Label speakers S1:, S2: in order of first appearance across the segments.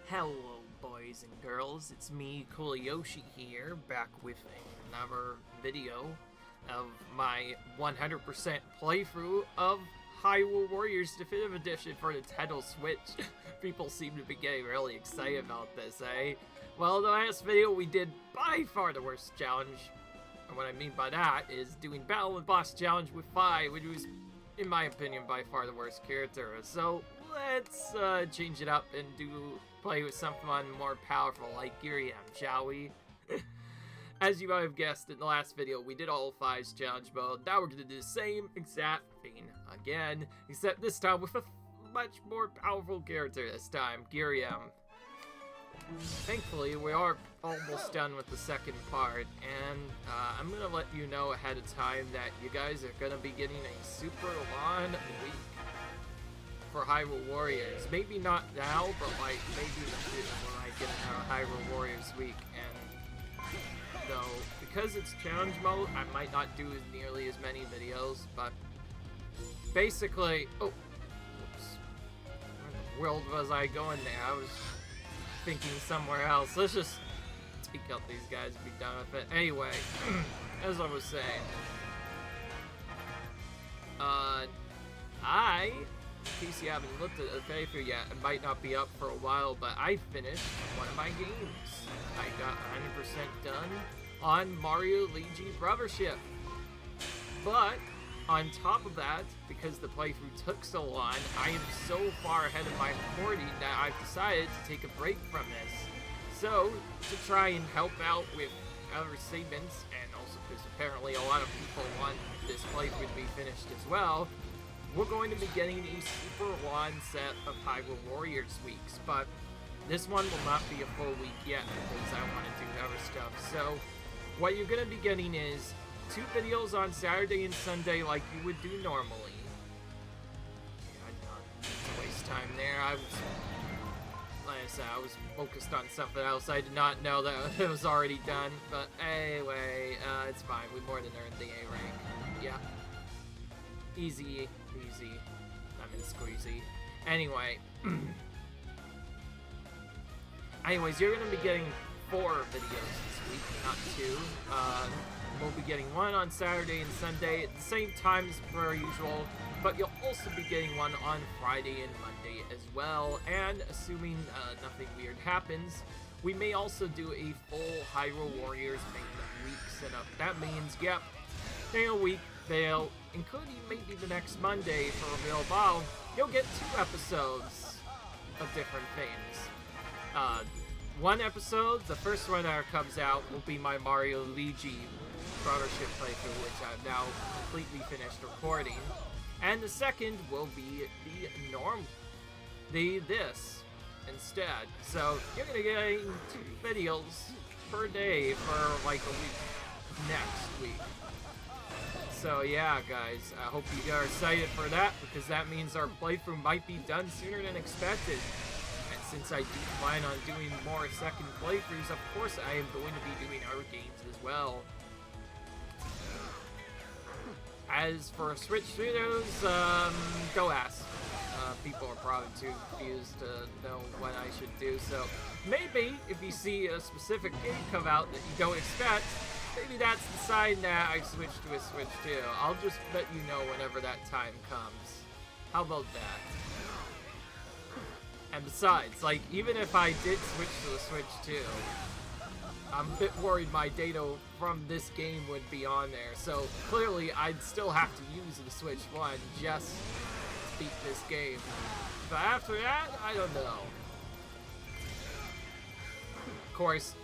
S1: Hello boys and girls, it's me, Yoshi here, back with another video of my 100% playthrough of Hyrule Warriors Definitive Edition for Nintendo Switch. People seem to be getting really excited about this, eh? Well, the last video we did by far the worst challenge, and what I mean by that is doing Battle and Boss Challenge with Fi, which was, in my opinion, by far the worst character. So let's change it up and play with someone more powerful like Ghirahim, shall we? As you might have guessed, in the last video we did all 5's challenge mode. Now we're going to do the same exact thing again, except this time with a much more powerful character this time, Ghirahim. Thankfully, we are almost done with the second part, and I'm going to let you know ahead of time that you guys are going to be getting a super long week for Hyrule Warriors. Maybe not now, but like maybe in the future when I get another Hyrule Warriors week. And though, because it's challenge mode, I might not do nearly as many videos, but basically, oh, whoops. Where in the world was I going there? I was thinking somewhere else. Let's just take out these guys and be done with it. Anyway, as I was saying, in case you haven't looked at the playthrough yet, it might not be up for a while, but I finished one of my games. I got 100% done on Mario Luigi Brothership. But on top of that, because the playthrough took so long, I am so far ahead of my recording that I've decided to take a break from this. So, to try and help out with other segments, and also because apparently a lot of people want this playthrough to be finished as well, we're going to be getting a super long set of Hyrule Warriors weeks, but this one will not be a full week yet because I want to do other stuff. So, what you're going to be getting is 2 videos on Saturday and Sunday like you would do normally. Yeah, I did not need to waste time there. Like I said, I was focused on something else. I did not know that it was already done, but anyway, it's fine. We more than earned the A rank. Yeah. Easy, easy, lemon squeezy. Anyway, anyways, you're gonna be getting 4 videos this week, not 2. We'll be getting one on Saturday and Sunday at the same time as per usual, but you'll also be getting one on Friday and Monday as well. And assuming nothing weird happens, we may also do a full Hyrule Warriors main week setup. That means, yep, in a week, they'll, including maybe the next Monday for a real battle, you'll get 2 episodes of different things. One episode, the first one that comes out, will be my Mario Luigi Brothership playthrough, which I've now completely finished recording. And the second will be this instead. So you're gonna get 2 videos per day for like a week next week. So yeah, guys, I hope you are excited for that, because that means our playthrough might be done sooner than expected. And since I do plan on doing more second playthroughs, of course I am going to be doing other games as well. As for Switch videos, go ask. People are probably too confused to know what I should do, so maybe if you see a specific game come out that you don't expect, maybe that's the sign that I switched to a Switch 2. I'll just let you know whenever that time comes. How about that? And besides, like, even if I did switch to the Switch 2, I'm a bit worried my data from this game would be on there. So clearly I'd still have to use the Switch 1 just to beat this game. But after that, I don't know. Of course,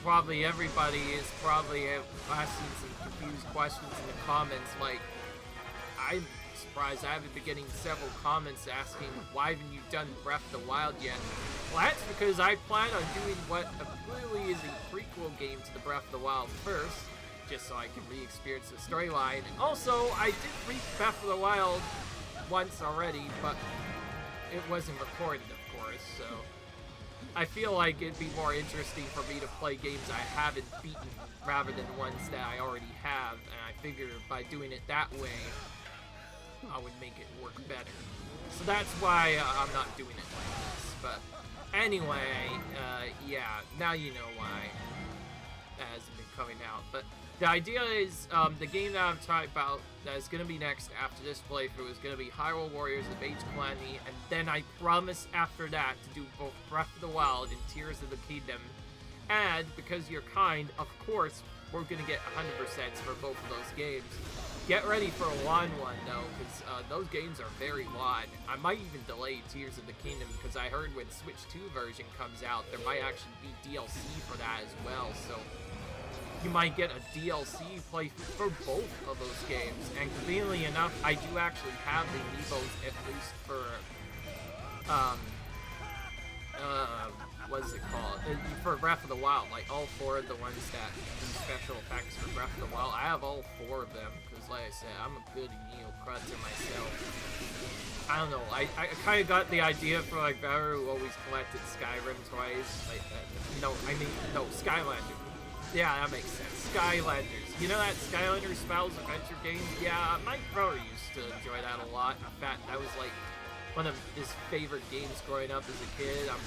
S1: probably everybody is probably asking some confused questions in the comments, like, I'm surprised I haven't been getting several comments asking, why haven't you done Breath of the Wild yet? Well, that's because I plan on doing what clearly is a prequel game to the Breath of the Wild first, just so I can re-experience the storyline. And also, I did beat Breath of the Wild once already, but it wasn't recorded, of course, so I feel like it'd be more interesting for me to play games I haven't beaten rather than ones that I already have, and I figure by doing it that way, I would make it work better. So that's why I'm not doing it like this. But Anyway, yeah, now you know why that hasn't been coming out. But the idea is, the game that I'm talking about that is going to be next after this playthrough is going to be Hyrule Warriors of Age Calamity, and then I promise after that to do both Breath of the Wild and Tears of the Kingdom. And, because you're kind, of course, we're going to get 100% for both of those games. Get ready for a long one, though, because those games are very long. I might even delay Tears of the Kingdom, because I heard when Switch 2 version comes out, there might actually be DLC for that as well, so you might get a DLC playthrough for both of those games. And conveniently enough, I do actually have the amiibos, at least for, what is it called? For Breath of the Wild, like all 4 of the ones that do special effects for Breath of the Wild. I have all 4 of them, because like I said, I'm a good neo-crutzer myself. I don't know, I kind of got the idea for like Better, who always collected Skyrim toys. Like, no, Skylander. Yeah, that makes sense. Skylanders. You know that Skylanders Spells adventure game? Yeah, my brother used to enjoy that a lot. In fact, that was like one of his favorite games growing up as a kid. I'm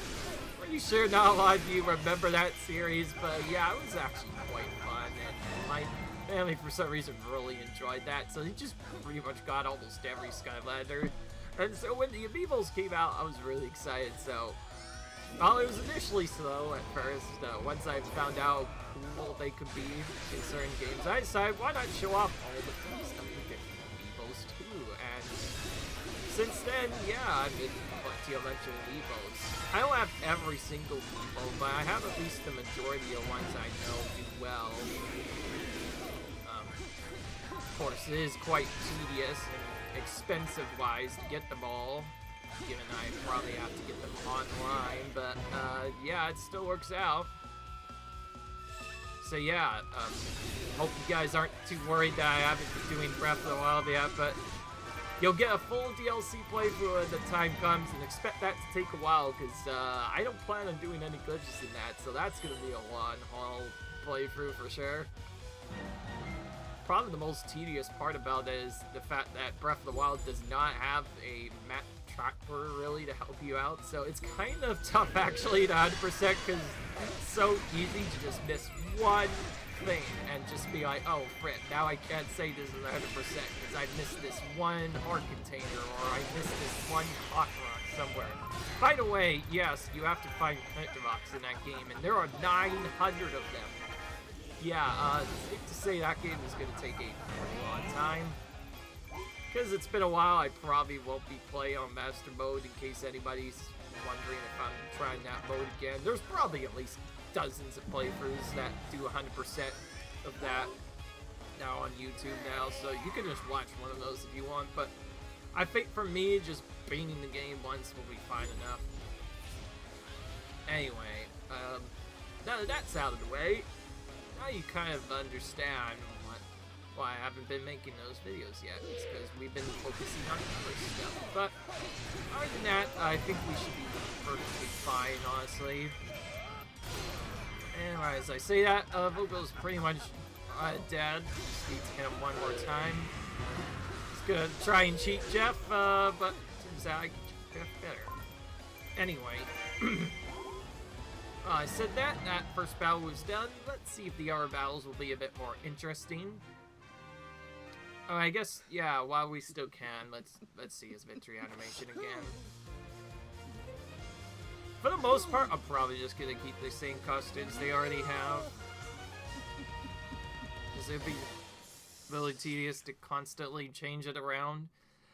S1: pretty sure not a lot of you remember that series, but yeah, it was actually quite fun, and my family for some reason really enjoyed that, so they just pretty much got almost every Skylander. And so when the amiibos came out, I was really excited, so while it was initially slow at first, once I found out how cool they could be in certain games, I decided, why not show off all the things that we get amiibos too? And since then, yeah, I've been collecting a bunch of amiibos. I don't have every single amiibo, but I have at least the majority of ones I know do well. Of course, it is quite tedious and expensive-wise to get them all, given I probably have to get them online, but yeah, it still works out. So yeah, hope you guys aren't too worried that I haven't been doing Breath of the Wild yet, but you'll get a full DLC playthrough when the time comes, and expect that to take a while, because I don't plan on doing any glitches in that, so that's going to be a long haul playthrough for sure. Probably the most tedious part about it is the fact that Breath of the Wild does not have a map tracker really to help you out, so it's kind of tough actually to 100% because it's so easy to just miss one thing and just be like, oh frick, now I can't say this is 100% because I missed this one heart container or I missed this one hot rock somewhere. By the way, yes, you have to find connector rocks in that game, and there are 900 of them. Yeah, safe to say that game is going to take a pretty long time. Because it's been a while, I probably won't be playing on Master Mode in case anybody's wondering if I'm trying that mode again. There's probably at least dozens of playthroughs that do 100% of that now on YouTube now, so you can just watch one of those if you want, but I think for me, just beating the game once will be fine enough. Anyway, now that that's out of the way, now you kind of understand why I haven't been making those videos yet. It's because we've been focusing on other stuff. But other than that, I think we should be perfectly fine, honestly. And as I say that, Vogel's pretty much dead. Just need to hit him one more time. He's gonna try and cheat Jeff, but turns out I can cheat Jeff better. Anyway. I said that first battle was done. Let's see if the other battles will be a bit more interesting. Oh, I guess, yeah, while we still can, let's see his victory animation again. For the most part, I'm probably just gonna keep the same costumes they already have. Because it'd be really tedious to constantly change it around.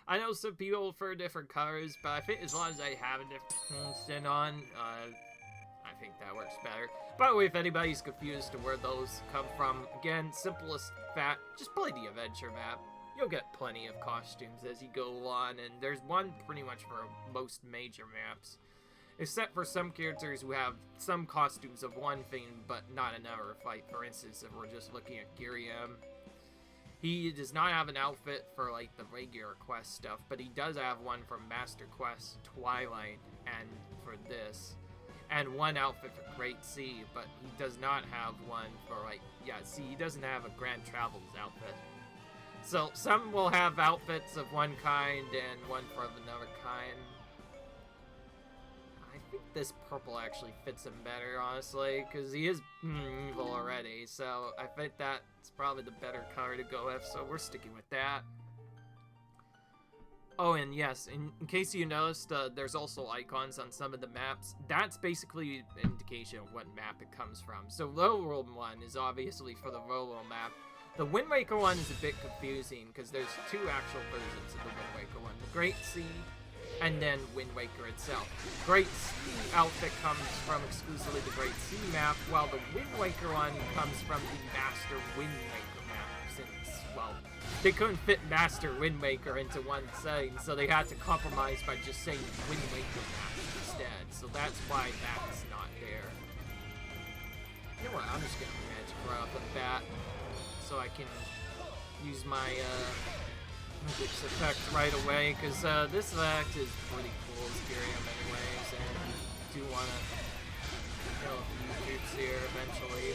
S1: I know some people prefer different colors, but I think as long as I have a different skin on, I think that works better. By the way, if anybody's confused to where those come from, again, simplest fact, just play the adventure map. You'll get plenty of costumes as you go on, and there's one pretty much for most major maps. Except for some characters who have some costumes of one thing, but not another. Like, for instance, if we're just looking at Ghirahim, he does not have an outfit for, like, the regular quest stuff, but he does have one from Master Quest Twilight, and for this. And one outfit for Great Sea, but he does not have one for, like, yeah, see, he doesn't have a Grand Travels outfit. So, some will have outfits of one kind and one from another kind. I think this purple actually fits him better, honestly, because he is evil already, so I think that's probably the better color to go with, so we're sticking with that. Oh, and yes, in case you noticed, there's also icons on some of the maps. That's basically an indication of what map it comes from. So Low World 1 is obviously for the Low World map. The Wind Waker one is a bit confusing, because there's two actual versions of the Wind Waker one. The Great Sea, and then Wind Waker itself. Great Sea outfit comes from exclusively the Great Sea map, while the Wind Waker one comes from the Master Wind Waker map, since, well, they couldn't fit Master Wind Waker into one setting, so they had to compromise by just saying Wind Waker map instead. So that's why that's not there. You know what, I'm just gonna magic right off the bat, so I can use my this effect right away, because this effect is pretty cool as Ghirahim anyways, and I do want to kill a few troops here eventually.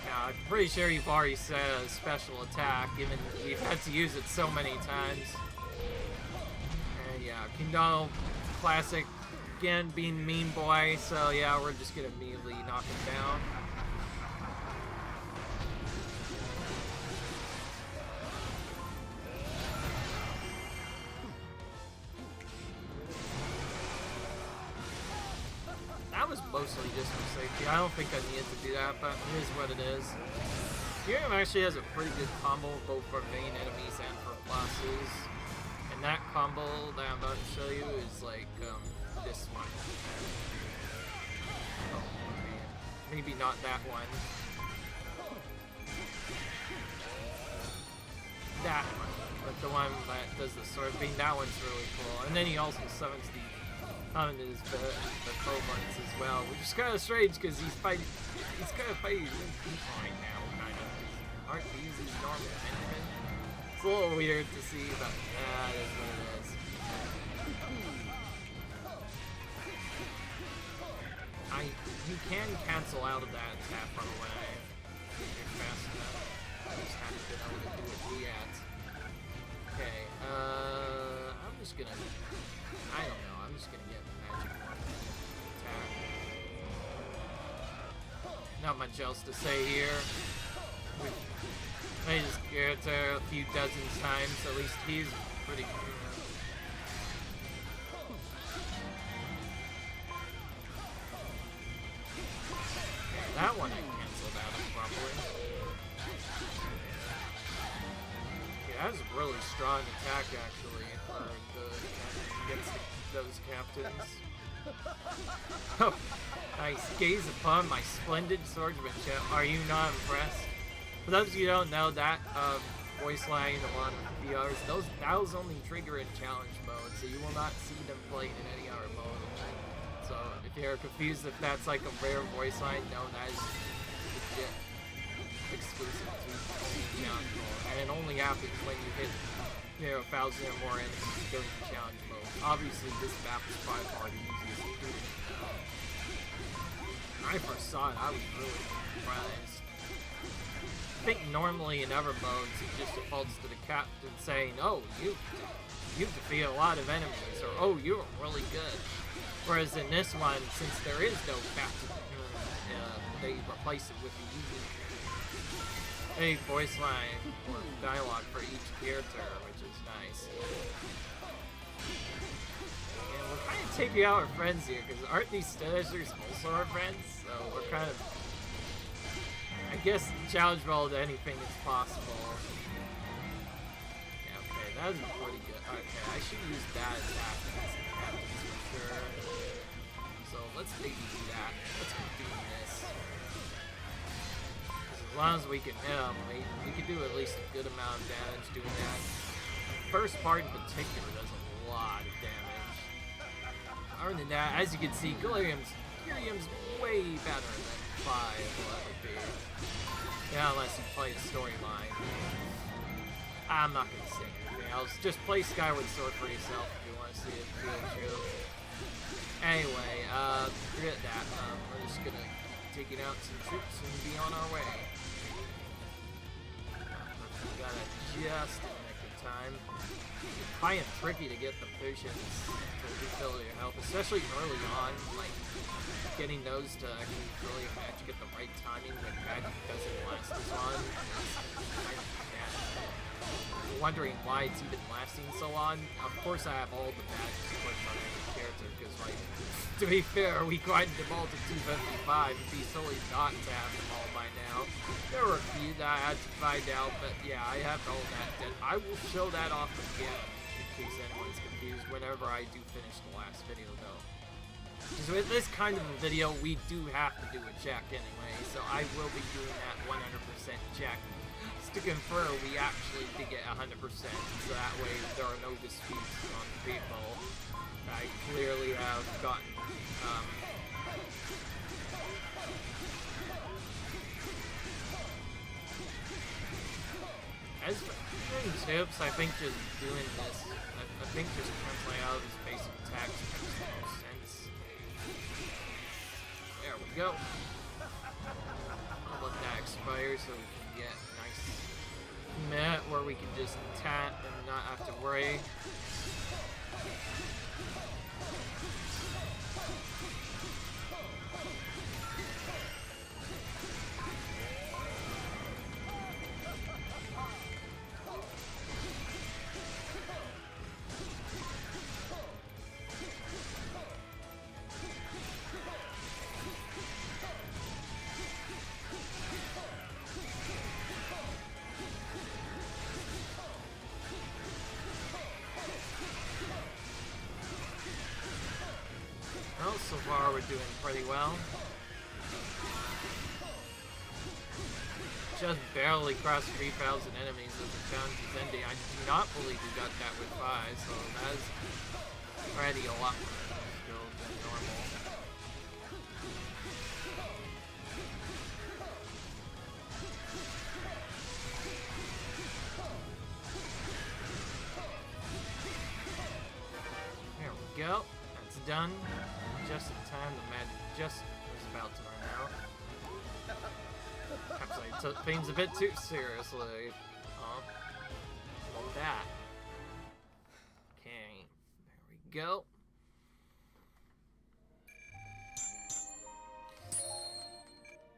S1: Now, I'm pretty sure you've already said a special attack, given we've had to use it so many times. And yeah, King Donald, classic, again, being mean boy, so yeah, we're just gonna immediately knock him down. That was mostly just for safety. I don't think I needed to do that, but it is what it is. Ghirahim actually has a pretty good combo both for main enemies and for bosses. And that combo that I'm about to show you is like this one. Oh, okay. Maybe not that one. That one. But the one that does the sword beam, that one's really cool. And then he also summons the the cohorts as well, which is kind of strange because he's kind of fighting people right now, kind of. Aren't these his normal enemies? It's a little weird to see, but that is what it is. You can cancel out of that attack, by the way, if you're fast enough. I just haven't been able to do it yet. Okay, I'm just gonna, I don't know, I'm just gonna get magic attack. Not much else to say here. I just get it a few dozen times, at least he's pretty cool. That one I canceled out of properly. Yeah, that's a really strong attack actually against those captains. Oh, nice. Gaze upon my splendid swordsmanship. Are you not impressed? For those of you who don't know, that voice line on VRs, those only trigger in challenge mode, so you will not see them played in any other mode. So if you're confused if that's like a rare voice line, no, that is legit exclusive to challenge mode. And it only happens when you hit 1,000 or more enemies during the challenge mode. Obviously this map is by far the easiest to do. When I first saw it, I was really surprised. I think normally in other modes it just defaults to the captain saying, oh, you've defeated a lot of enemies, or oh, you're really good. Whereas in this one, since there is no captain, they replace it with a voice line or dialogue for each character, which is nice. And we're kind of taking out our friends here, because aren't these Stenishers also our friends? So we're kind of, I guess, challenge mode anything is possible. Yeah, okay, that was pretty good. Okay, I should use that attack against the captains for sure. So let's maybe do that. Let's continue this. As long as we can hit them, we can do at least a good amount of damage doing that. The first part in particular does a lot of damage. Other than that, as you can see, Ghirahim's way better than 5 will ever be. Yeah, unless you play the storyline. I'm not going to say anything else. Just play Skyward Sword for yourself if you want to see it feel true. Anyway, forget that. We're just going to take out some troops and be on our way. We gotta just connect it time. It's kind of tricky to get the potions to refill your health, especially early on. Like, getting those to actually really match, get the right timing when magic doesn't last as long. Wondering why it's even lasting so long. Of course I have all the badges equipped on every character, because, like, to be fair, we grinded them all to 255. It'd be silly not to have them all by now. There were a few that I had to find out, but yeah, I have all that. And I will show that off again, in case anyone's confused, whenever I do finish the last video, though. Because with this kind of a video, we do have to do a check anyway, so I will be doing that 100% check. To confirm we actually did get 100%, so that way there are no disputes on people. I clearly have gotten, as for doing tips, I think just doing this, I think just canceling out of his basic attacks makes the most sense. There we go. I'll let that expire so we can get map where we can just tap and not have to worry. Well, so far we're doing pretty well. Just barely crossed 3,000 enemies as the challenge is ending. I do not believe we got that with 5, so that's already a lot more skill than normal. There we go. That's done. Just in time, the magic just was about to run out. Perhaps I took things a bit too seriously. Oh, like that. Okay, there we go.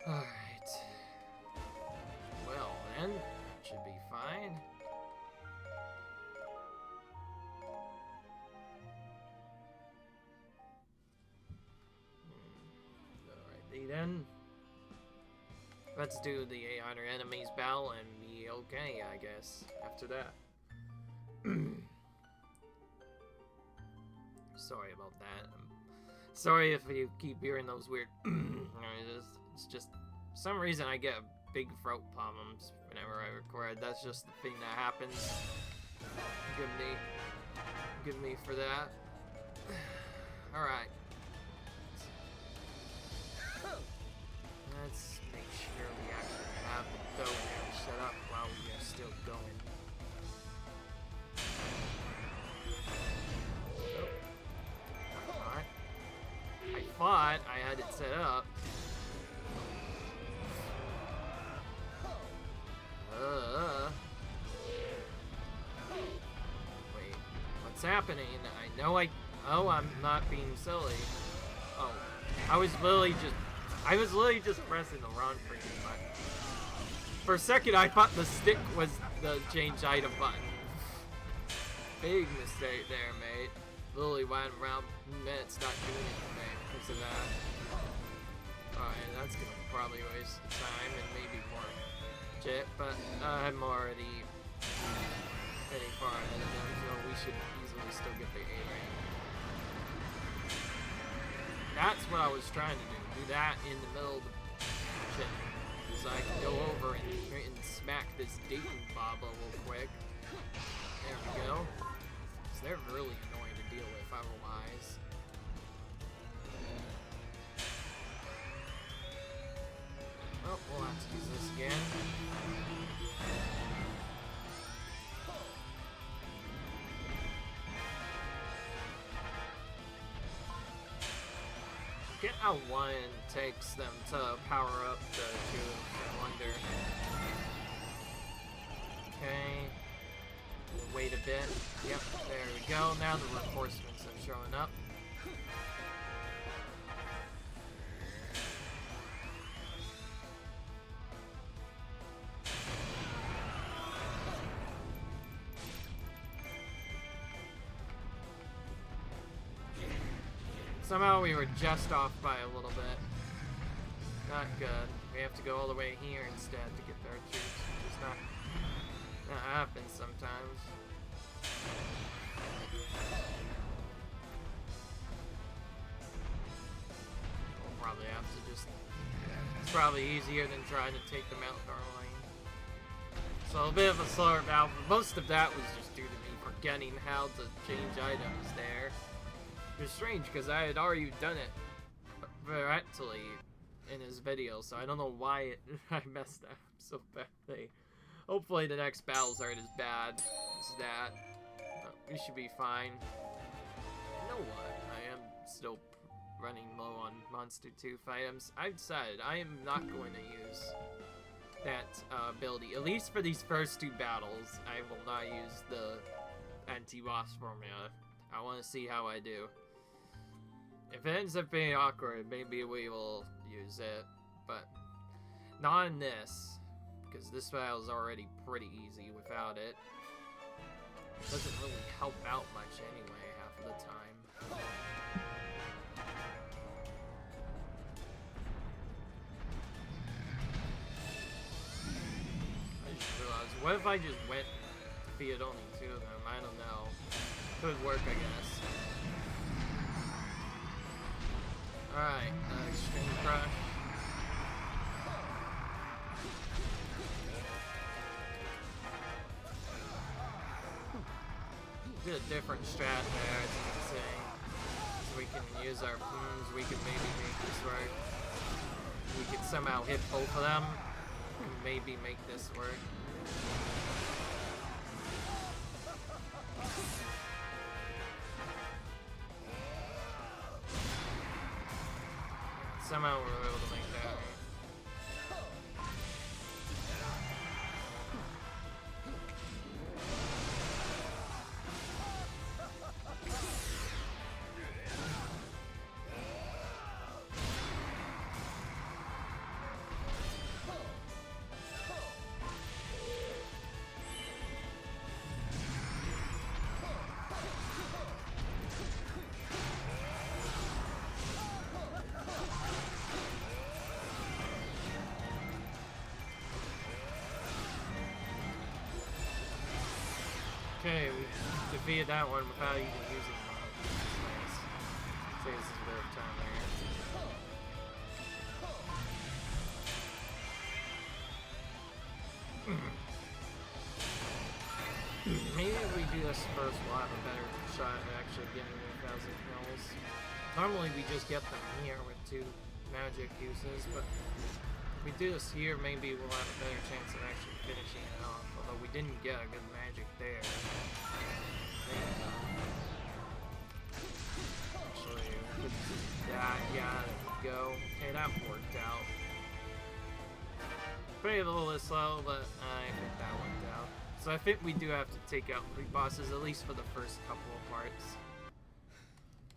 S1: Alright. Well then, that should be fine. Alrighty then. Let's do the 800 enemies battle and be okay, I guess, after that. Sorry about that. Sorry if you keep hearing those weird it's just, for some reason I get big throat problems whenever I record. That's just the thing that happens. Give me for that. Alright. Let's make sure we actually have the bow now set up while we are still going. Oh. Alright. I thought I had it set up. Wait, what's happening? I know oh, I'm not being silly. Oh, I was literally just pressing the wrong freaking button. For a second, I thought the stick was the change item button. Big mistake there, mate. Literally went around minutes not doing anything because of that. Alright, that's gonna probably waste time and maybe more shit, but I'm already pretty far ahead of them, so we should easily still get the A rank. That's what I was trying to do. Do that in the middle of the shit. Because I can go over and smack this Dayton Baba real quick. There we go. Because they're really annoying to deal with otherwise. Well, we'll have to use this again. Get how one takes them to power up the two I wonder. Okay. wait a bit. Yep, there we go. Now the reinforcements are showing up. Somehow we were just off by a little bit. Not good. We have to go all the way here instead to get our troops, which is not happens sometimes. We'll probably have to just... It's probably easier than trying to take them out in our lane. So a bit of a slower battle, but most of that was just due to me forgetting how to change items there. It was strange because I had already done it correctly in his video, so I don't know why I messed up so badly. Hopefully the next battles aren't as bad as that. We should be fine. You know what? I am still running low on Monster Tooth items. I've decided I am not going to use that ability. At least for these first two battles, I will not use the anti-boss formula. I want to see how I do. If it ends up being awkward, maybe we will use it, but not in this, because this battle is already pretty easy without it. It doesn't really help out much anyway, half of the time. I just realized, what if I just went and defeated only two of them? I don't know. Could work, I guess. Alright, Extreme Crush. Did a different strat there, as you can see. So we can use our plumes, we can maybe make this work. We can somehow hit both of them, and maybe make this work. Somehow we were able to make that. Okay, we defeated that one without even using one. Nice. Saves us a bit of time there. Maybe if we do this first, we'll have a better shot at actually getting 1,000 kills. Normally we just get them here with 2 magic uses, but if we do this here, maybe we'll have a better chance of actually finishing it off. Although we didn't get a good magic there. Actually, we could do that. Yeah, there we go. Okay, that worked out. Pretty a little bit slow, but I think that worked out. So I think we do have to take out 3 bosses, at least for the first couple of parts.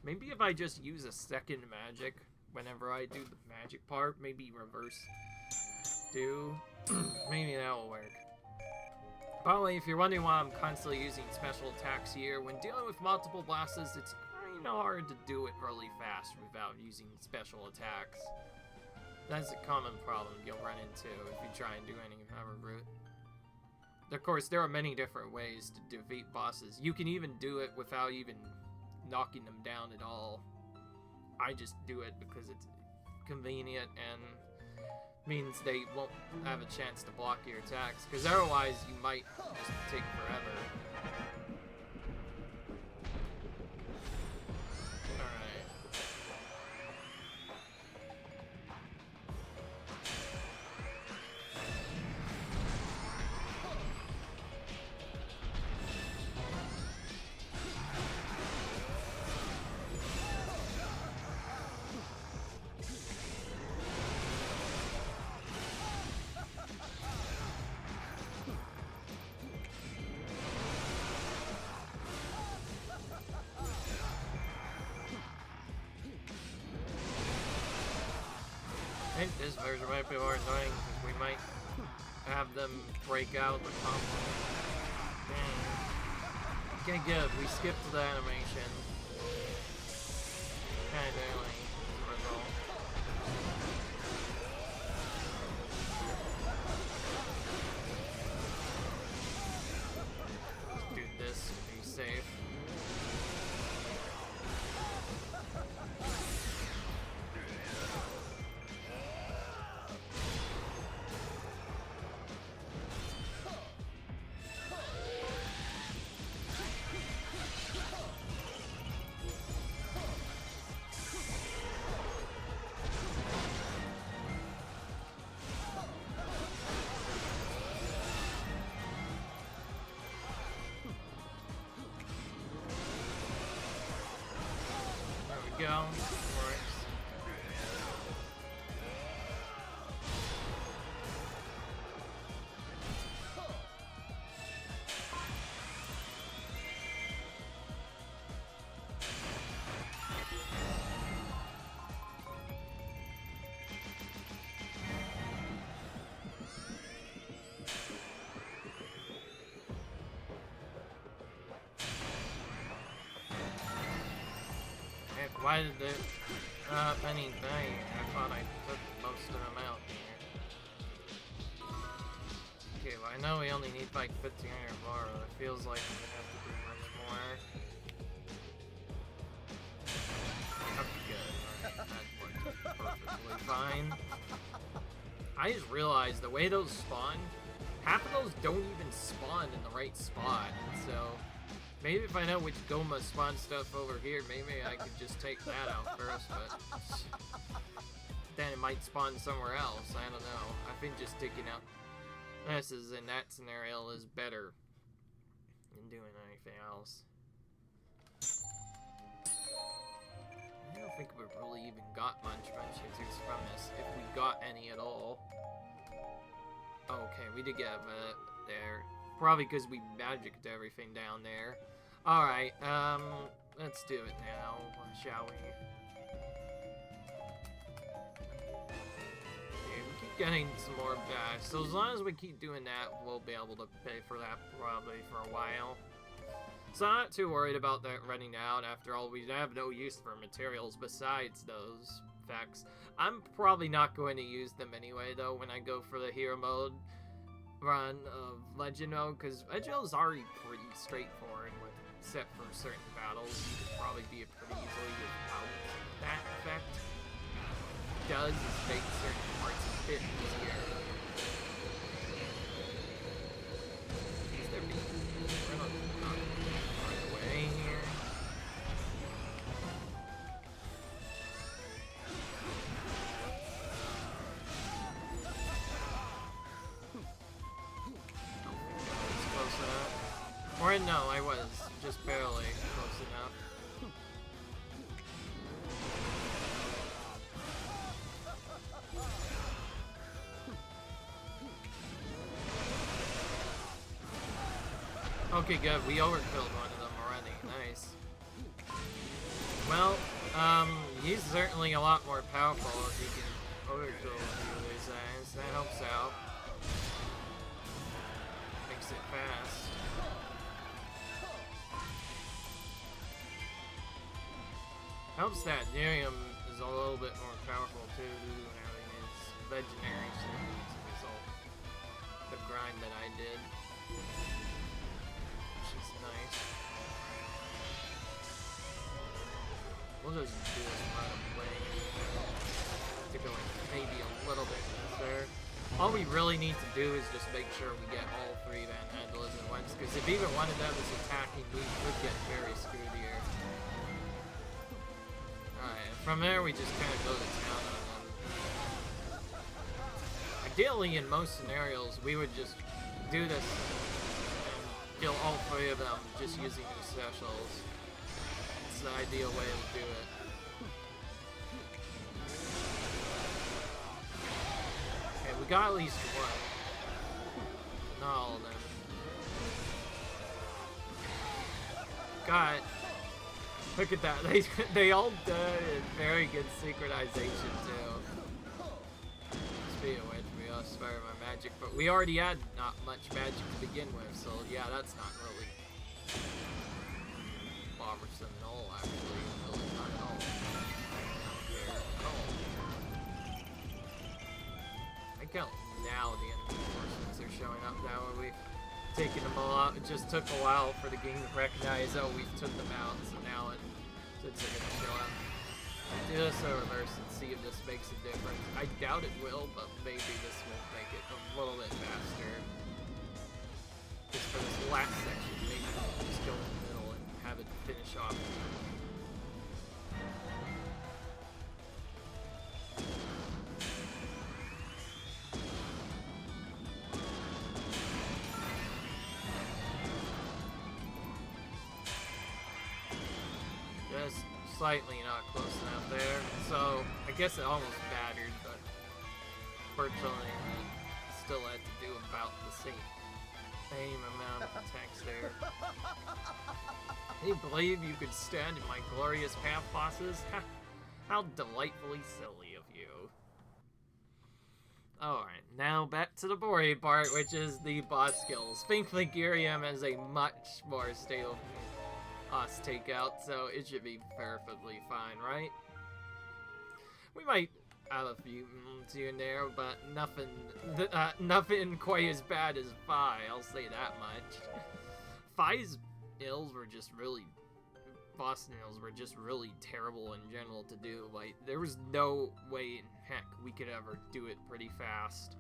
S1: Maybe if I just use a second magic whenever I do the magic part, maybe reverse do. Maybe that'll work. By the way, if you're wondering why I'm constantly using special attacks here, when dealing with multiple bosses, it's kind of hard to do it really fast without using special attacks. That's a common problem you'll run into if you try and do any other route. Of course, there are many different ways to defeat bosses. You can even do it without even knocking them down at all. I just do it because it's convenient and means they won't have a chance to block your attacks, because otherwise you might just take forever. Alright. I think this version might be more annoying because we might have them break out the combo. Dang. Okay, good. We skipped the animation. Kinda early as a result. Let's do this to be safe. Go. Works. Why did it anything? I thought I took most of them out here. Okay, well I know we only need like 1500 more. It feels like we have to do much more. That'd be good. Right, that worked perfectly fine. I just realized the way those spawn, half of those don't even spawn in the right spot, so maybe if I know which Goma spawn stuff over here, maybe I could just take that out first, but then it might spawn somewhere else. I don't know. I think just taking out S's in that scenario is better than doing anything else. I don't think we've really even got much Munchkins from this, if we got any at all. Okay, we did get a bit there. Probably because we magicked everything down there. Alright, let's do it now, shall we? Okay, we keep getting some more back, so as long as we keep doing that, we'll be able to pay for that probably for a while. So I'm not too worried about that running out. After all, we have no use for materials besides those effects. I'm probably not going to use them anyway, though, when I go for the hero mode run of Legend mode, because Legend mode is already pretty straightforward, except for certain battles. You could probably beat it pretty easily without that effect. It does is make certain parts a bit easier. Is there being right away here? Or no, I was just barely close enough. Okay, good. We overkilled one of them already. Nice. Well, he's certainly a lot more powerful if he can overkill a few of these guys. That helps out. Makes it fast. Helps that Ghirahim is a little bit more powerful too, having his legendary as a result of the grind that I did, which is nice. We'll just do this right away to go maybe a little bit faster. All we really need to do is just make sure we get all three Van Handlers at once, because if even one of them is attacking, we could get very screwed here. Alright, from there we just kind of go to town on them. Ideally, in most scenarios, we would just do this and kill all three of them just using these specials. It's the ideal way to do it. Okay, we got at least one. Not all of them. Got it. Look at that, they all did very good synchronization too. defeat a witch, we also spare my magic, but we already had not much magic to begin with, so yeah, that's not really bothersome at all, actually. Really not at all. I don't care at all. I count now the enemy forces are showing up now, and we've taken them all out. It just took a while for the game to recognize, oh, we've took them out, so now since they're gonna show up. Do this in reverse and see if this makes a difference. I doubt it will, but maybe this will make it a little bit faster. Just for this last section, maybe we'll just go in the middle and have it finish off. Just slightly not close enough there, so I guess it almost battered, but fortunately still had to do about the same amount of attacks there. Can you believe you could stand in my glorious path bosses? How delightfully silly of you. Alright, now back to the boring part, which is the boss skills. Thankfully, Ghirahim has a much more stable boss takeout, so it should be perfectly fine, right? We might have a few here and there, but nothing quite as bad as Fi, I'll say that much. Fi's ills were just really, boss ills were just really terrible in general to do. Like, there was no way in heck we could ever do it pretty fast.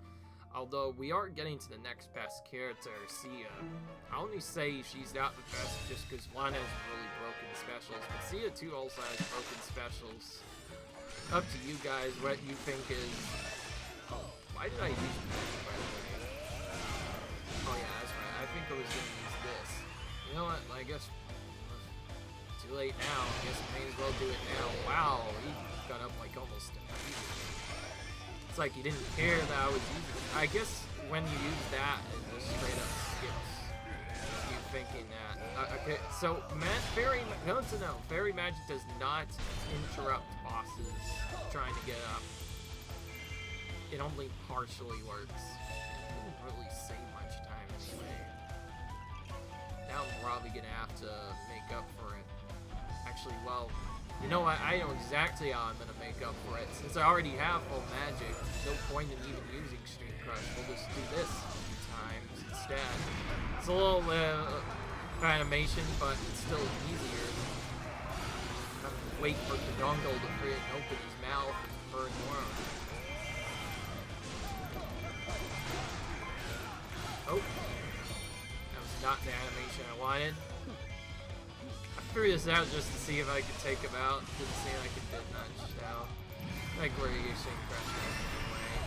S1: Although we are getting to the next best character, Sia. I only say she's not the best just because one has really broken specials, but Sia too also has broken specials. Up to you guys what you think is... Oh, why did I use magic, by the way? Oh yeah, that's right. I think I was going to use this. You know what? I guess... Too late now. I guess I may as well do it now. Wow, he got up like almost immediately. It's like he didn't care that I was using it. I guess when you use that, it just straight up skips you thinking that. Okay, so fairy magic does not interrupt bosses trying to get up. It only partially works. It doesn't really save much time anyway. Now I'm probably gonna have to make up for it. Actually, well, you know what? I know exactly how I'm gonna make up for it. Since I already have full magic, no point in even using Stream Crush. We'll just do this a few times instead. It's a little animation, but it's still easier. Have to wait for the dongle to free and open his mouth and burn more. Oh, that was not the animation I wanted. I threw this out just to see if I could take him out. Didn't seem like it did much, so like we're using pressure anyway.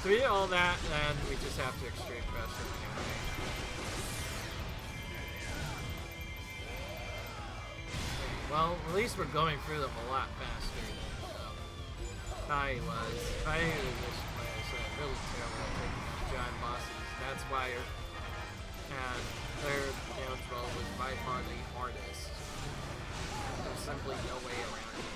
S1: So we did all that, and we just have to extreme pressure anyway. Well, at least we're going through them a lot faster than I was. I was just, like I said, really terrible at taking on giant bosses. That's why, and their damage roll was by far the hardest. There's simply no way around it.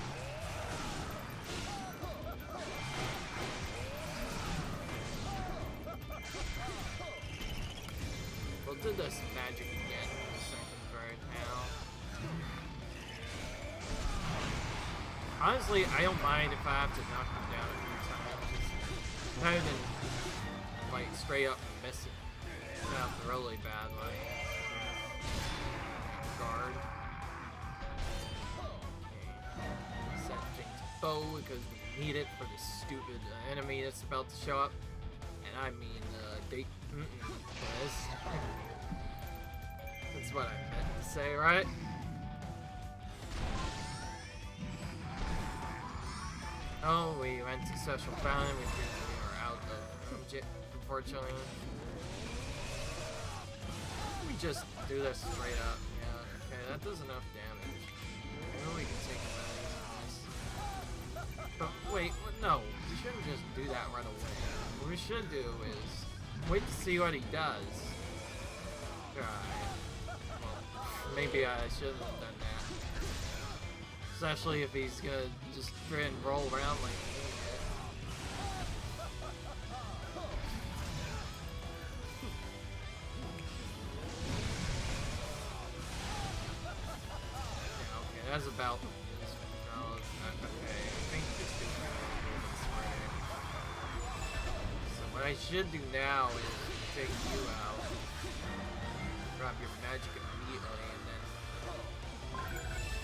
S1: We'll do this magic again in a second right now. Honestly, I don't mind if I have to knock him down a few times. Just rather than, like, straight up missing. Not really bad, like. Guard. Okay. Set thing to bow because we need it for the stupid enemy that's about to show up. And I mean, that's what I meant to say, right? Oh, we went to Special Fountain, which means we are out of object, unfortunately. We just do this straight up, yeah. Okay, that does enough damage. Maybe we can take advantage of this. But wait, no, we shouldn't just do that right away. What we should do is wait to see what he does. Alright. Well, maybe I shouldn't have done that. Especially if he's gonna just try and roll around like What I should do now is take you out, drop your magic immediately, and then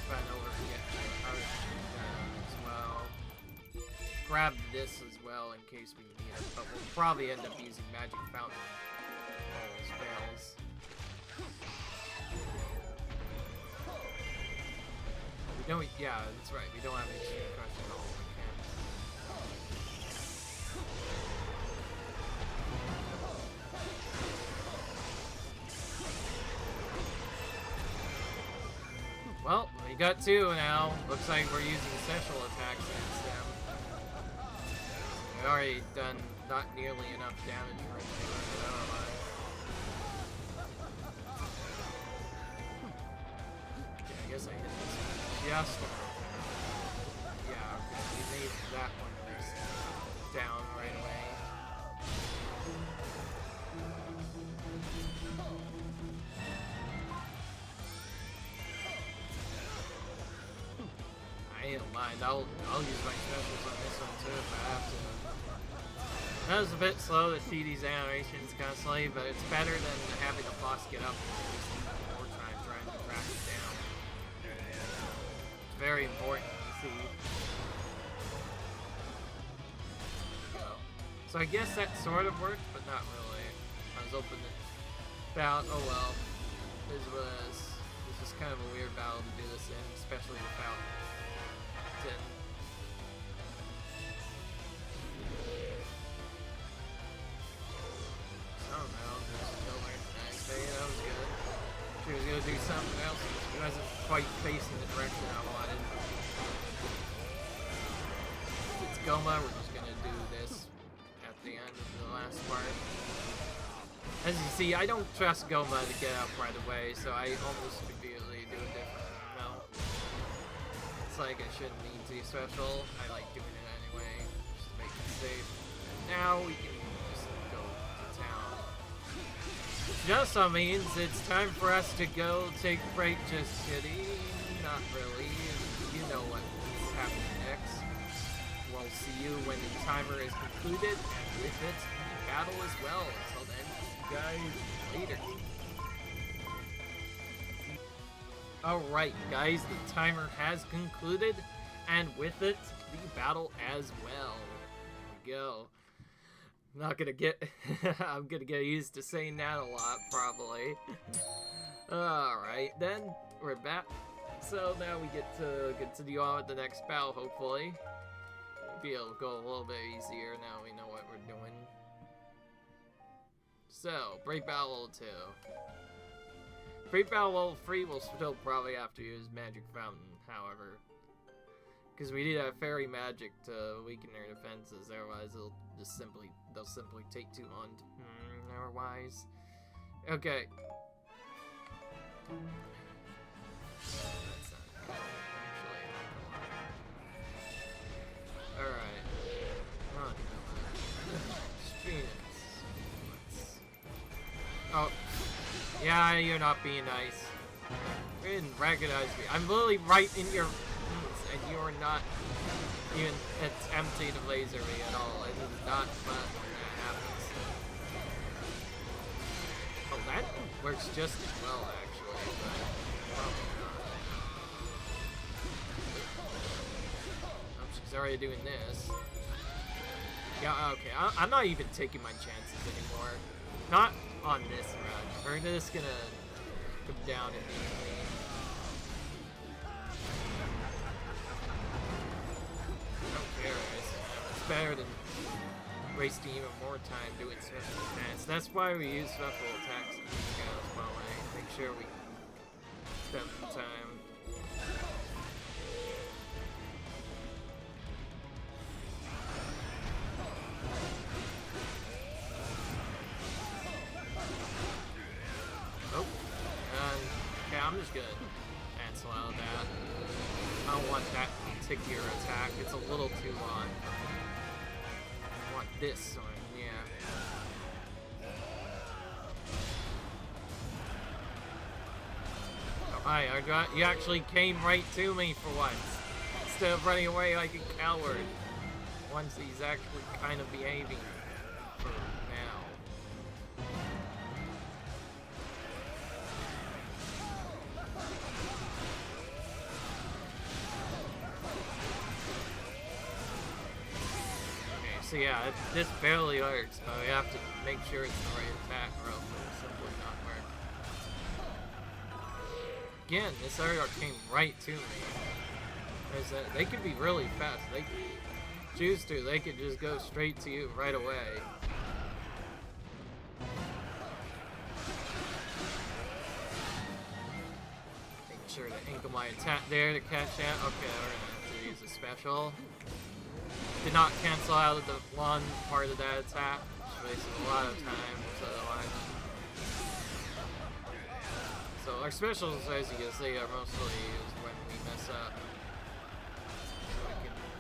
S1: run over to get your heart as well. Grab this as well in case we need it, but we'll probably end up using Magic Fountain. Always fails. We don't, yeah, that's right, we don't have any Extreme Crush at all. Well, we got two now. Looks like we're using special attacks against them. We've already done not nearly enough damage for it to run it otherwise. Okay, I guess I hit this just a bit. Yeah, okay, we made that one down right away. I don't mind. I'll use my specials on this one too if I have to. That was a bit slow to see these animations constantly, but it's better than having the boss get up and wasting more time trying to track it down. It's very important to see. So I guess that sort of worked, but not really. I was hoping that about, oh well, this is kind of a weird battle to do this in, especially without. I don't know, there's no way. Okay, that was good. She was gonna do something else. She wasn't quite facing the direction I wanted. It's Goma, we're just gonna do this at the end of the last part. As you see, I don't trust Goma to get up right away, so I almost immediately do it differently. No. It's like I shouldn't need to special. I like doing it anyway, just to make it safe. Now we can just go to town. Just means it's time for us to go take a break. Just kidding. Not really. You know what's happening next. We'll see you when the timer is concluded, and with it, the battle as well. Until then, see you guys later. Alright guys, the timer has concluded, and with it, the battle as well. There we go. Not gonna get, I'm gonna get used to saying that a lot, probably. Alright, then, we're back. So now we get to continue on with the next battle, hopefully. Maybe it'll go a little bit easier now we know what we're doing. So, break battle level 2. Break battle level 3 will still probably have to use Magic Fountain, however. Because we need a fairy magic to weaken their defenses, otherwise they'll simply take too long to, otherwise. Okay. That's not good, actually. Alright. Come on. Oh. Yeah, you're not being nice. You didn't recognize me. I'm literally right in your... and you are not even attempting to laser me at all. It is not fun when that happens. Oh, that works just as well, actually, but probably not. Oh, she's already doing this. Yeah, okay, I'm not even taking my chances anymore. Not on this run. We're just gonna come down immediately. It's better than wasting even more time doing special attacks. That's why we use special attacks in these guys while I make sure we spend some time. Oh, okay, I'm just gonna cancel out that. I don't want that particular attack. It's a little too long. I want this one, yeah. Oh, hi, you actually came right to me for once. Instead of running away like a coward. Once he's actually kind of behaving. for now. Okay, so yeah, this barely works, but we have to make sure it's the right attack or else it will simply not work. Again, this area came right to me. They can be really fast. They choose to. They could just go straight to you right away. Making sure to ankle my attack there to catch that. Okay, we're gonna have to use a special. Did not cancel out of the one part of that attack, which wasted a lot of time. So our specials, as you can see, are mostly used when we mess up.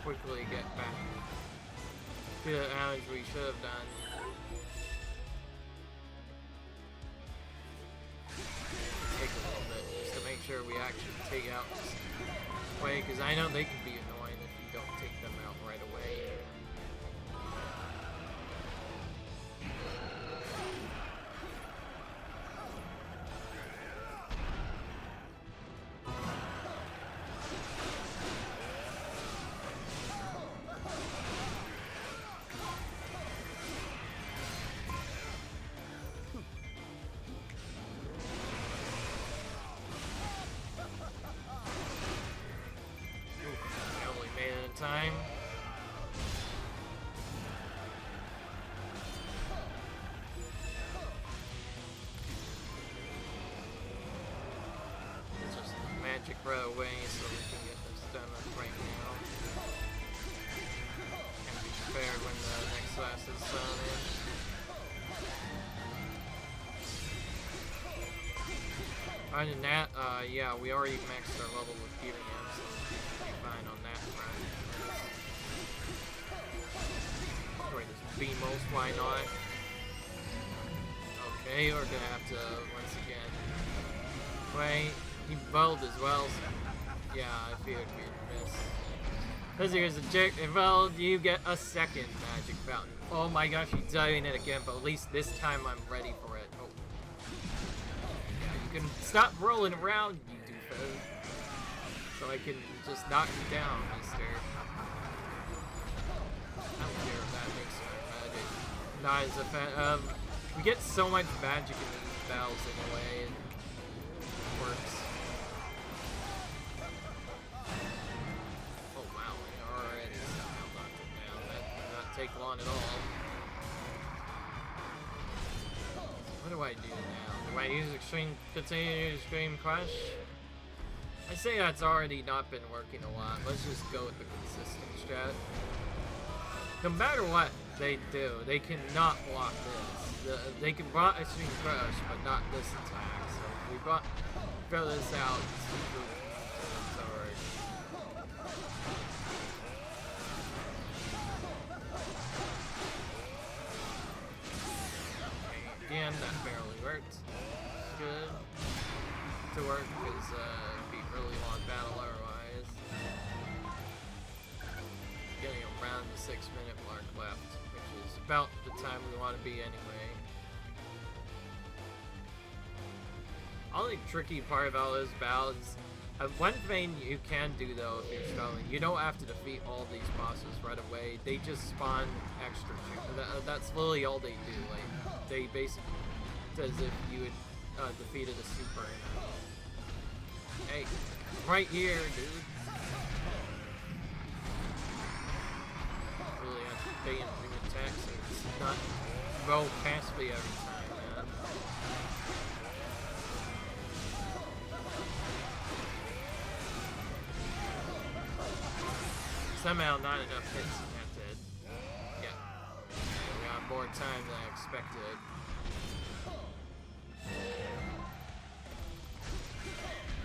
S1: Quickly get back to the damage we should have done. Take a little bit just to make sure we actually take out this way, because I know they can be annoying if you don't take them out right away. Time. It's just a magic right away so we can get this done right now. And be prepared when the next class is done in. Other than that, yeah, we already maxed our level with Ghirahim, so we'll be fine on that front. Beamos, why not? Okay, we're gonna have to once again. Wait, he bowled as well. So yeah, I figured we'd miss. Because here's a jerk. Well, you get a second magic fountain. Oh my gosh, he's doing it again, but at least this time I'm ready for it. Oh. Yeah, you can stop rolling around, you doofus. So I can just knock you down, mister. I don't care if that makes not as effective. We get so much magic in these battles anyway, and it works. Oh wow, we already somehow knocked it down. That did not take long at all. What do I do now? Do I use continue extreme crush? I say that's already not been working a lot. Let's just go with the consistent strat. No matter what they do, they cannot block this. They can block Extreme Crush, but not this attack. So if we throw this out, again, that barely worked. It's good to work because it'd be a really long battle otherwise. Getting around the 6-minute mark left, which is about the time we want to be anyway. Only tricky part about this battle is one thing you can do though if you're struggling, you don't have to defeat all these bosses right away. They just spawn extra. That's literally all they do. Like they basically, it's as if you had defeated a super. Hey, right here, dude. Really have to pay in attacks so it's not roll past me every time, man. Somehow not enough hits and that's it. Yeah. We got more time than I expected.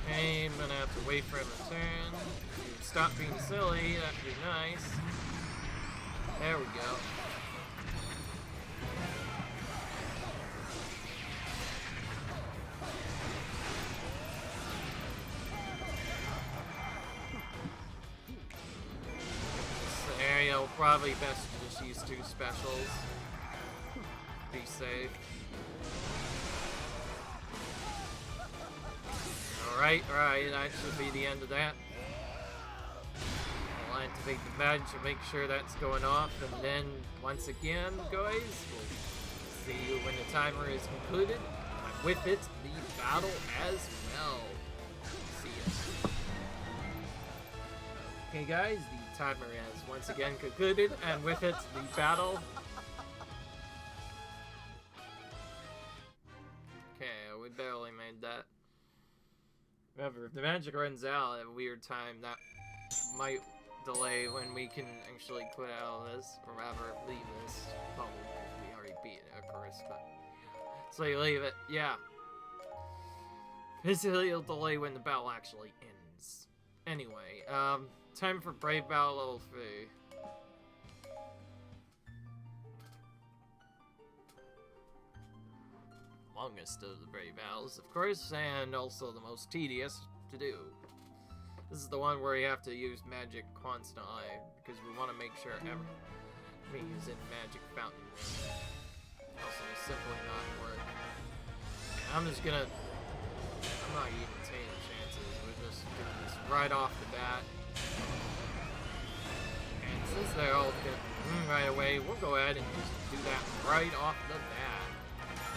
S1: Okay, I'm gonna have to wait for him to turn. Stop being silly, that'd be nice. There we go. This area will probably best to just use 2 specials. be safe. Alright, that should be the end of that. I'll activate the badge to make sure that's going off, and then, once again, guys, we'll see you when the timer is concluded, and with it, the battle as well. See ya. Okay guys, the timer has once again concluded, and with it, the battle. Okay, we barely made that. Remember, if the magic runs out at a weird time, that might delay when we can actually quit out of this, or rather, leave this. Well, we already beat it, of course, but... So you leave it, yeah. Basically, it'll delay when the battle actually ends. Anyway, time for Brave Battle Level 3. Longest of the Brave Battles, of course, and also the most tedious to do. This is the one where you have to use magic constantly, because we want to make sure we're using magic fountain. Also, it's simply not work. I'm not even taking chances, we're just doing this right off the bat. And since they're all getting right away, we'll go ahead and just do that right off the bat.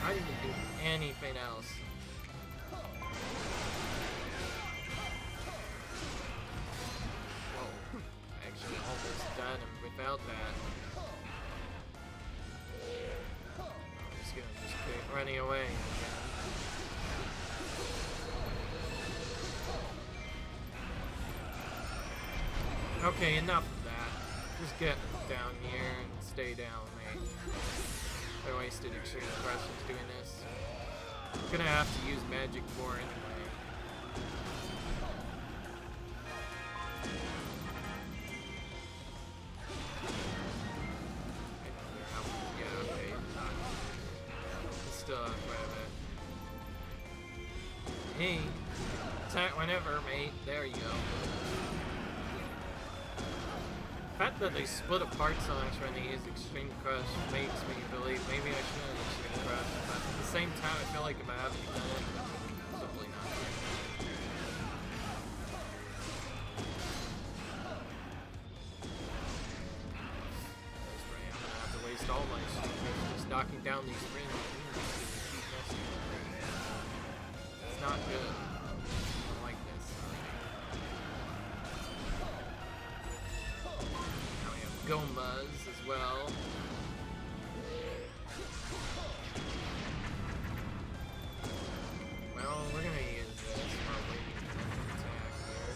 S1: I didn't do anything else. Whoa. Actually, almost done without that. I'm just gonna keep running away again. Okay, enough of that. Just get down here and stay down, mate. I wasted extreme questions doing this. I'm gonna have to use magic more anyway. Yeah, okay. Still have quite a bit. Hey, attack whenever, mate. There you go. The fact that they split apart so much when they use Extreme Crush makes me believe maybe I should have Extreme Crush, but at the same time I feel like if I haven't done it, simply not. That's right, I'm gonna have to waste all my shit just knocking down these rings. It's not good. I don't like this. Gombas as well. Well, we're gonna use this while waiting for an attack here.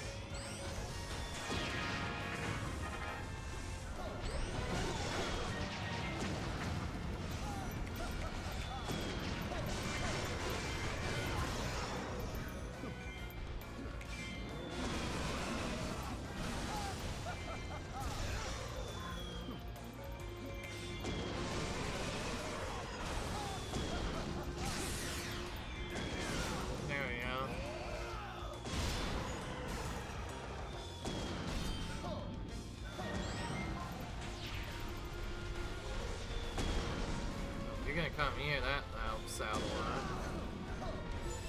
S1: Gonna come here, that helps out a lot.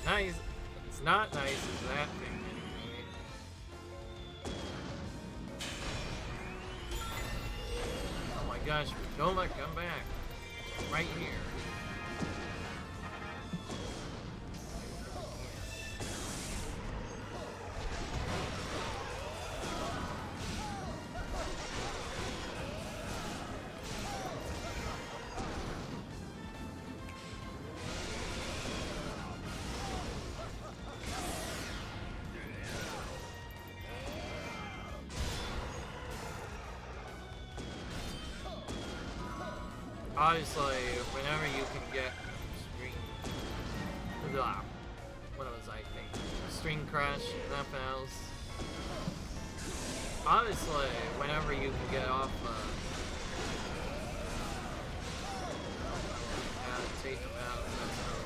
S1: Nice. It's not nice as that thing anyway. Oh my gosh, don't let come back. Right here. Obviously, whenever you can get what was I thinking? String Crush, nothing else. Obviously, whenever you can get off take them out, that's another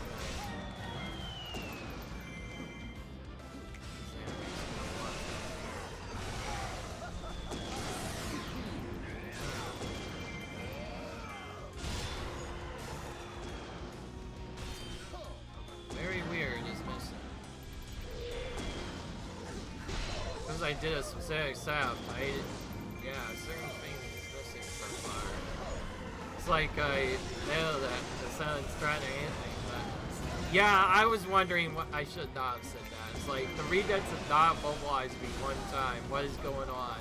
S1: I did a specific setup, yeah, certain things missing so far. It's like I know that the sun's trying to hit me, but yeah, I was wondering what I should not have said that. It's like the redux have not mobilized me one time. What is going on?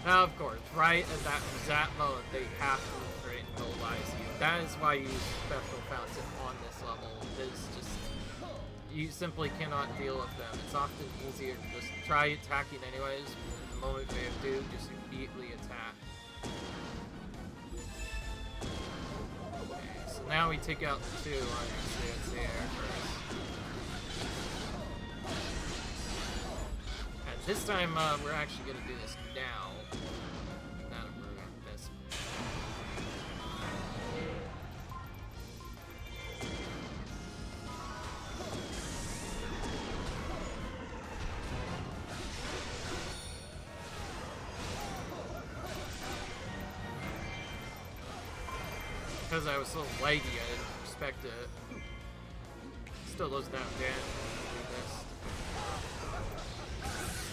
S1: Now, of course, right at that moment, they have to create and mobilize you. That is why you use special fountain on this level. It's just, you simply cannot deal with them. It's often easier to just try attacking anyways. The moment they have to, just immediately attack. Okay, so now we take out the two understands here first. And this time, we're actually going to do this now. Not this. Because I was so laggy, I didn't expect it. Still does not damage.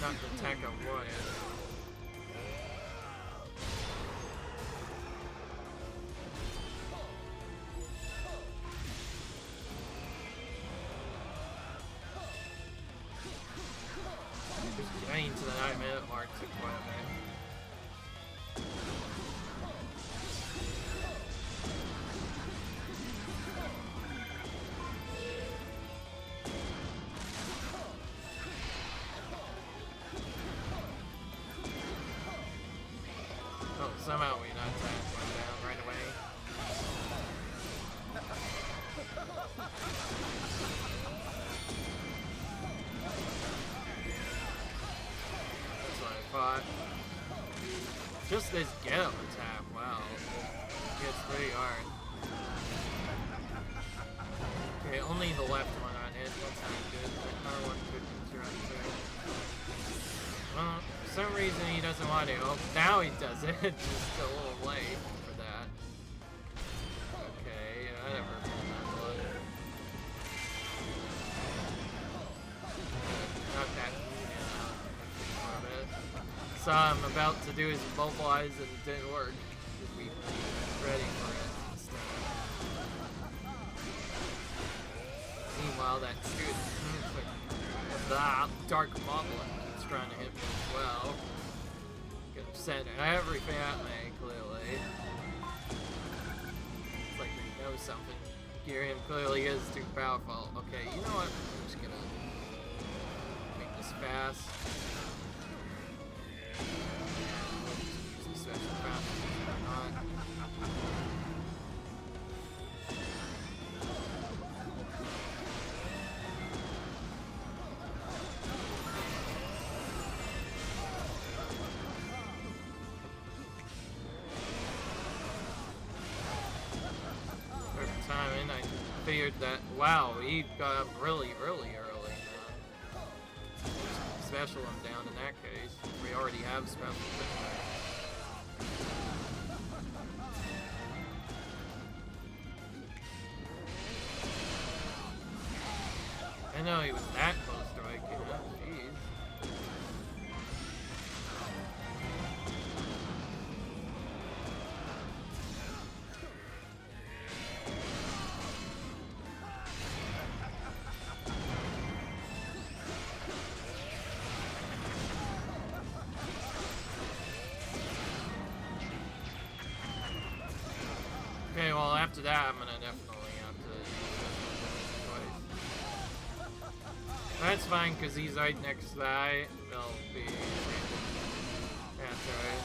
S1: Not the attack I wanted. Getting to the 9-minute mark took quite a minute. Somehow we not attacked one down right away. That's what I thought. Just this get-up attack, wow. It's pretty hard. Okay, only the left one on it. That's not good. Another one could right there. Well, for some reason he doesn't want to. Oh, now he does it. Just a little late for that. Okay, whatever. Not that so I'm about to do his mobilize and it didn't work. Just be ready for it instead. Meanwhile, that dude, that dark moblin is trying to hit me as well. Get sent everything at me, clearly. It's like they know something. Ghirahim clearly is too powerful. Okay, you know what? I'm just gonna make this fast. Use the special fast. Figured that, wow, he got up really early now. Special him down in that case. We already have special. I know he was that close to it, jeez. Okay, well after that I'm gonna definitely have to use twice. That's fine because he's right next to that. They'll be answers.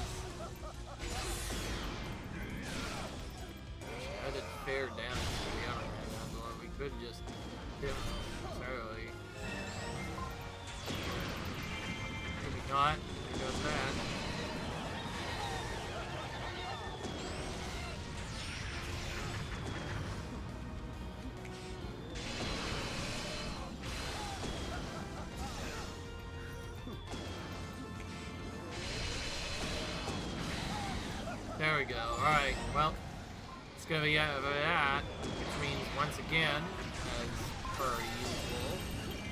S1: I did fair damage to the other man, or we could just hit him entirely. Maybe not. There goes that. There we go. Alright, well, it's gonna be out of that, which means once again, as per usual,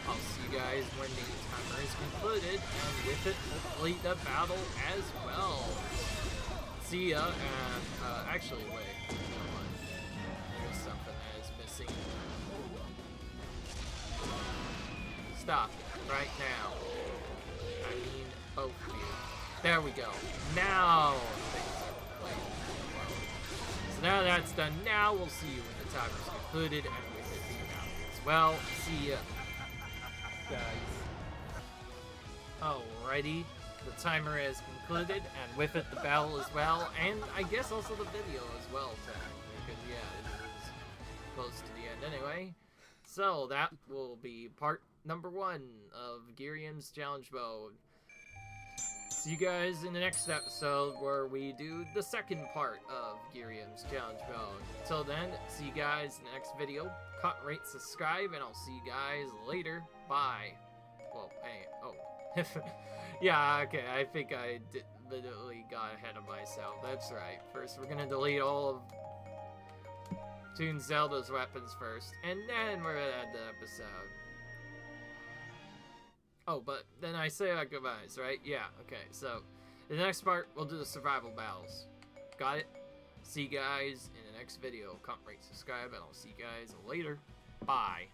S1: I'll see you guys when the timer is concluded, and with it, hopefully the battle as well. See ya, and actually, wait, never mind. There's something that is missing. Stop right now. I mean, both of you. There we go. Now things are playing well. So now that's done. Now we'll see you when the timer's concluded, and with it being out as well. See ya, guys. Alrighty. The timer is concluded, and with it the battle as well, and I guess also the video as well, technically, because yeah, it is close to the end anyway. So that will be part number 1 of Ghirahim's challenge mode. See you guys in the next episode where we do the second part of Ghirahim's challenge mode. Until then, see you guys in the next video. Cut, rate, subscribe, and I'll see you guys later. Bye. Well, hey, oh. Yeah, okay, I think I literally got ahead of myself. That's right. First, we're gonna delete all of Toon Zelda's weapons first, and then we're gonna end the episode. Oh, but then I say our goodbyes, right? Yeah, okay, so in the next part, we'll do the survival battles. Got it? See you guys in the next video. Comment, rate, subscribe, and I'll see you guys later. Bye.